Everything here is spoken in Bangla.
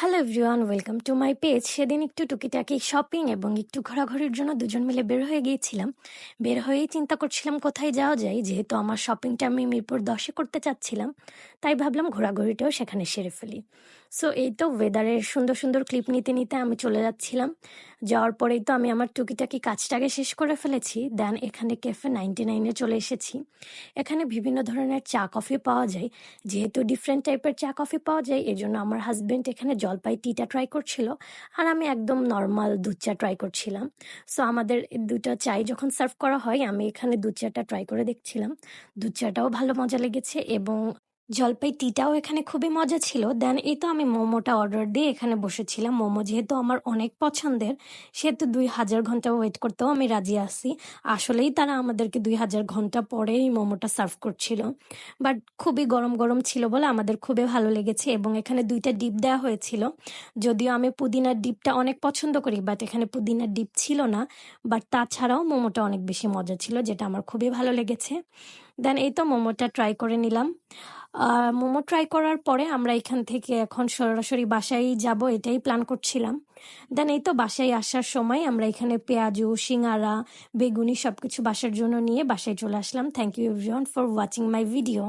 Hello everyone, welcome to my page. সেদিন একটু টুকিটাকি শপিং এবং একটু ঘোরাঘুরির জন্য দুজন মিলে বের হয়ে গিয়েছিলাম। বের হয়েই চিন্তা করছিলাম কোথায় যাওয়া যায়, যেহেতু আমার শপিংটা আমি মিরপুর 10-এ করতে চাচ্ছিলাম, তাই ভাবলাম ঘোরাঘুরিটাও সেখানে সেরে ফেলি। সো এই তো ওয়েদারের সুন্দর সুন্দর ক্লিপ নিতে নিতে আমি চলে যাচ্ছিলাম। যাওয়ার পরেই তো আমি আমার টুকিটাকি কাজটাকে শেষ করে ফেলেছি। দেন এখানে ক্যাফে 99-এ চলে এসেছি। এখানে বিভিন্ন ধরনের চা কফি পাওয়া যায়। যেহেতু ডিফারেন্ট টাইপের চা কফি পাওয়া যায়, এজন্য আমার হাজবেন্ড এখানে জলপাই টিটা ট্রাই করছিল, আর আমি একদম নর্মাল দুধ চা ট্রাই করছিলাম। সো আমাদের এই দুটো চাই যখন সার্ভ করা হয়, আমি এখানে দুধ চাটা ট্রাই করে দেখছিলাম। দুধ চাটাও ভালো মজা লেগেছে এবং জলপাই টিটাও এখানে খুবই মজা ছিল। দেন এই তো আমি মোমোটা অর্ডার দিয়ে এখানে বসেছিলাম। মোমো যেহেতু আমার অনেক পছন্দের, সেহেতু 2000 ঘন্টা ওয়েট করতেও আমি রাজি আছি। আসলেই তারা আমাদেরকে 2000 ঘন্টা পরেই মোমোটা সার্ভ করছিল, বাট খুবই গরম গরম ছিল বলে আমাদের খুবই ভালো লেগেছে। এবং এখানে 2টা ডিপ দেওয়া হয়েছিল। যদিও আমি পুদিনার ডিপটা অনেক পছন্দ করি, বাট এখানে পুদিনার ডিপ ছিল না। বাট তাছাড়াও মোমোটা অনেক বেশি মজা ছিল, যেটা আমার খুবই ভালো লেগেছে। দেন এই তো মোমোটা ট্রাই করে নিলাম। মোমো ট্রাই করার পরে আমরা এখান থেকে এখন সরাসরি বাসায় যাব, এটাই প্ল্যান করছিলাম। দেন এই তো বাসায় আসার সময় আমরা এখানে পেঁয়াজু, সিঙ্গারা, বেগুনি সবকিছু বাসার জন্য নিয়ে বাসায় চলে আসলাম। Thank you everyone for watching my video.